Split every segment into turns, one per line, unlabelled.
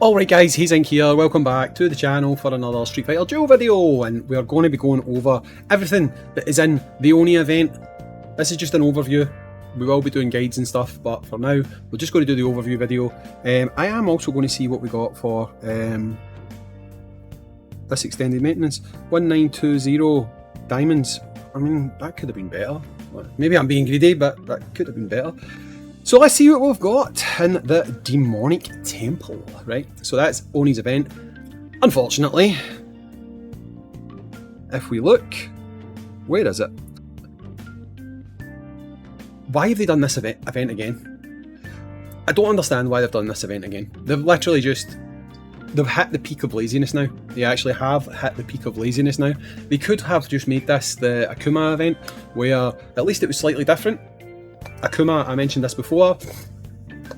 Alright guys, Hayzink here, welcome back to the channel for another Street Fighter Duel video, and we are going to be going over everything that is in the ONI event. This is just an overview. We will be doing guides and stuff, but for now we're just going to do the overview video. I am also going to see what we got for this extended maintenance. 1920 diamonds. I mean, that could have been better. Maybe I'm being greedy, but that could have been better. So let's see what we've got in the Demonic Temple, right? So that's ONI's event. Unfortunately, if we look, where is it? Why have they done this event again? I don't understand why they've done this event again. They've literally just, they've hit the peak of laziness now. They actually have hit the peak of laziness now. They could have just made this the Akuma event, where at least it was slightly different. Akuma, I mentioned this before,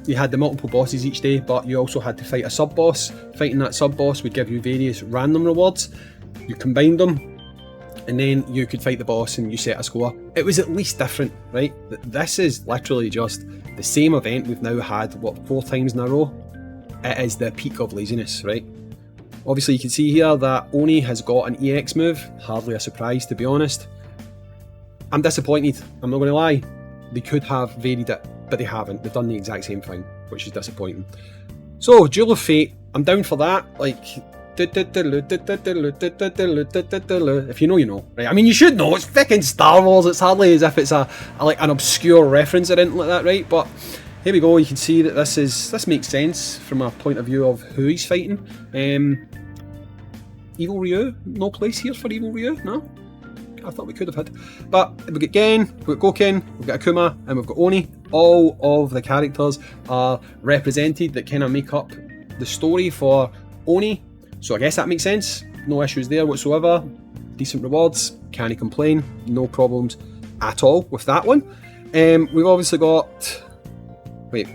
you had the multiple bosses each day, but you also had to fight a sub-boss. Fighting that sub-boss would give you various random rewards. You combined them, and then you could fight the boss and you set a score. It was at least different, right? This is literally just the same event we've now had, what, 4 times in a row? It is the peak of laziness, right? Obviously you can see here that ONI has got an EX move, hardly a surprise to be honest. I'm disappointed, I'm not going to lie. They could have varied it, but they haven't. They've done the exact same thing, which is disappointing. So, Duel of Fate, I'm down for that. Like, if you know, you know, right? I mean, you should know. It's fucking Star Wars. It's hardly as if it's like an obscure reference or anything like that, right? But here we go. You can see that this makes sense from a point of view of who he's fighting. Evil Ryu, no place here for Evil Ryu, no. I thought we could have had, but we've got Gen, we've got Goken, we've got Akuma, and we've got Oni. All of the characters are represented that kind of make up the story for Oni, so I guess that makes sense. No issues there whatsoever. Decent rewards, can't complain, no problems at all with that one. We've obviously got, wait,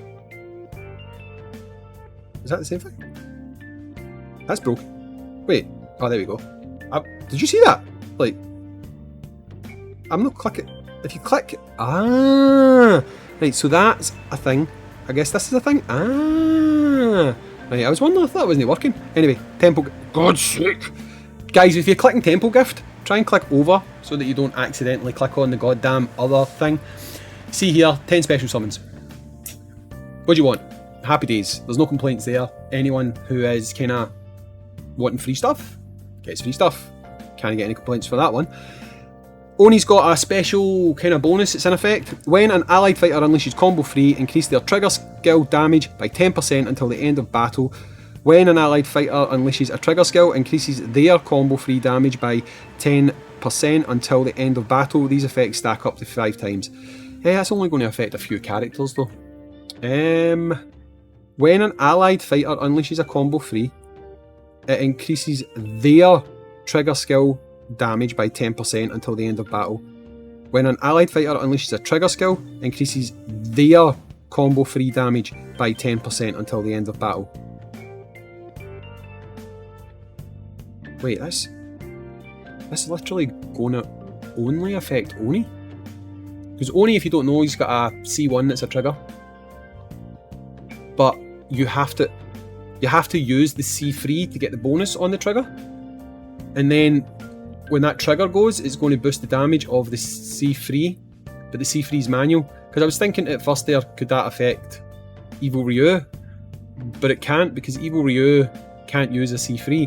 is that the same thing? That's broken. Wait, oh there we go. Did you see that? Like, I'm not clicking. If you click, right, so that's a thing. I guess this is a thing. Right, I was wondering if that wasn't working. Anyway, Temple, God's sake. Guys, if you're clicking Temple Gift, try and click over so that you don't accidentally click on the goddamn other thing. See here, 10 special summons. What do you want? Happy days. There's no complaints there. Anyone who is kind of wanting free stuff, gets free stuff. Can't get any complaints for that one. ONI's got a special kind of bonus that's in effect. When an allied fighter unleashes combo free, increase their trigger skill damage by 10% until the end of battle. When an allied fighter unleashes a trigger skill, increases their combo free damage by 10% until the end of battle. These effects stack up to 5 times. Yeah, that's only going to affect a few characters though. When an allied fighter unleashes a combo free, it increases their trigger skill damage by 10% until the end of battle. When an allied fighter unleashes a trigger skill, increases their combo free damage by 10% until the end of battle. Wait, this literally gonna only affect Oni? Because Oni, if you don't know, he's got a C1 that's a trigger. But you have to use the C3 to get the bonus on the trigger. And then when that trigger goes, it's going to boost the damage of the C3, but the C3 is manual. Because I was thinking at first there, could that affect Evil Ryu? But it can't, because Evil Ryu can't use a C3.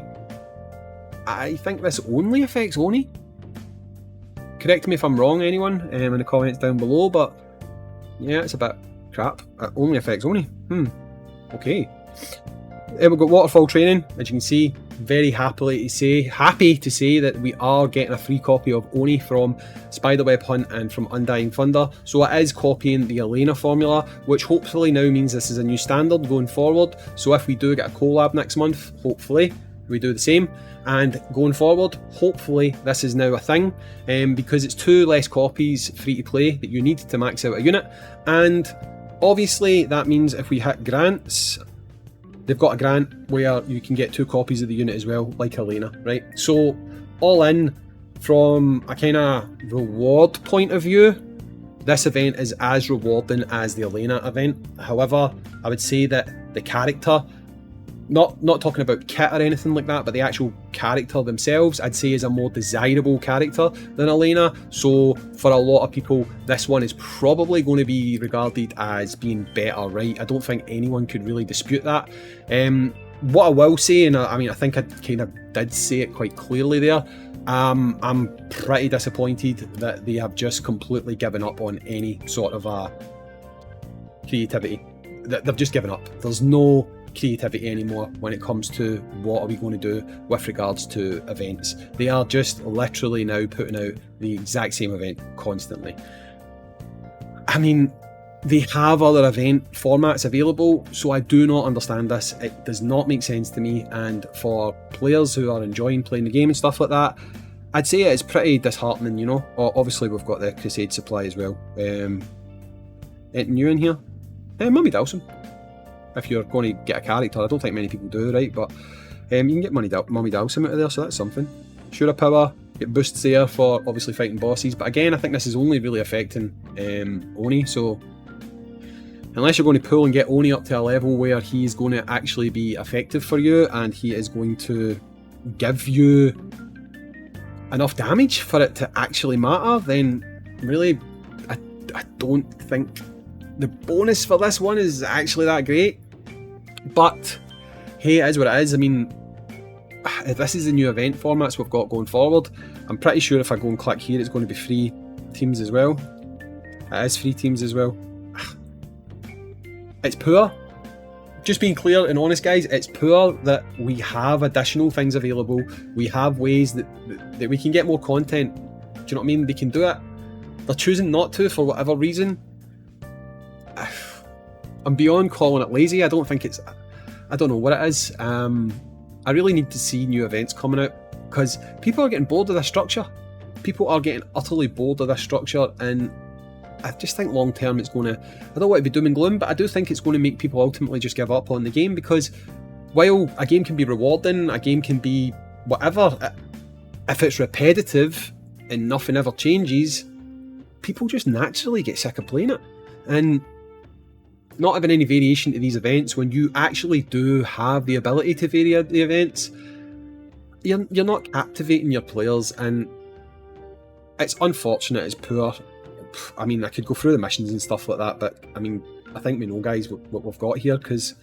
I think this only affects Oni. Correct me if I'm wrong, anyone, in the comments down below, but yeah, it's a bit crap. It only affects Oni. Okay. We've got Waterfall Training, as you can see. Very happy to say that we are getting a free copy of Oni from Spiderweb Hunt and from Undying Thunder. So it is copying the Elena formula, which hopefully now means this is a new standard going forward. So if we do get a collab next month, hopefully we do the same. And going forward, hopefully this is now a thing, because it's 2 less copies free to play that you need to max out a unit. And obviously that means if we hit grants, they've got a grant where you can get 2 copies of the unit as well, like Elena, right? So, all in, from a kind of reward point of view, this event is as rewarding as the Elena event. However, I would say that the character not talking about kit or anything like that, but the actual character themselves, I'd say is a more desirable character than Elena. So for a lot of people, this one is probably going to be regarded as being better, right? I don't think anyone could really dispute that. What I will say, and I mean, I think I kind of did say it quite clearly there, I'm pretty disappointed that they have just completely given up on any sort of creativity. They've just given up. There's no creativity anymore when it comes to what are we going to do with regards to events. They are just literally now putting out the exact same event constantly. I mean, they have other event formats available, so I do not understand this. It does not make sense to me, and for players who are enjoying playing the game and stuff like that, I'd say it is pretty disheartening, you know. Obviously we've got the Crusade supply as well. Anything new in here? Mummy Dawson. If you're going to get a character, I don't think many people do, right? But you can get Mummy Dawson out of there, so that's something. Shura Power, get boosts there for obviously fighting bosses, but again, I think this is only really affecting Oni, so unless you're going to pull and get Oni up to a level where he's going to actually be effective for you and he is going to give you enough damage for it to actually matter, then really I don't think the bonus for this one is actually that great. But hey, it is what it is. I mean, if this is the new event formats we've got going forward, I'm pretty sure if I go and click here, it's going to be free teams as well. It is free teams as well. It's poor. Just being clear and honest, guys, it's poor that we have additional things available. We have ways that we can get more content. Do you know what I mean? They can do it. They're choosing not to for whatever reason. I'm beyond calling it lazy. I don't think it's... I don't know what it is. I really need to see new events coming out because people are getting bored of this structure. People are getting utterly bored of this structure, and I just think long term it's going to... I don't want to be doom and gloom, but I do think it's going to make people ultimately just give up on the game, because while a game can be rewarding, a game can be whatever, if it's repetitive and nothing ever changes, people just naturally get sick of playing it. And not having any variation to these events, when you actually do have the ability to vary the events, you're not activating your players, and it's unfortunate, it's poor. I mean, I could go through the missions and stuff like that, but I mean, I think we know, guys, what we've got here, because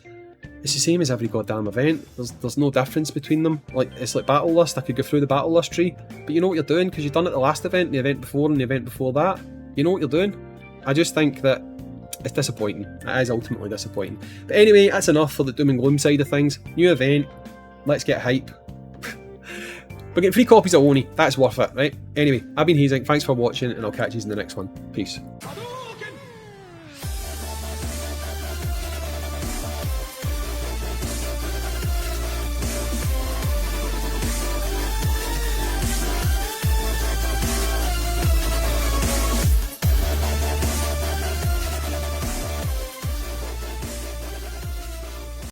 it's the same as every goddamn event. There's no difference between them. Like, it's like battle list. I could go through the battle list tree, but you know what you're doing because you've done it the last event, the event before, and the event before that. You know what you're doing. I just think that it's disappointing. It is ultimately disappointing. But anyway, that's enough for the doom and gloom side of things. New event. Let's get hype. We're getting free copies of ONI. That's worth it, right? Anyway, I've been Hayzink. Thanks for watching, and I'll catch you in the next one. Peace.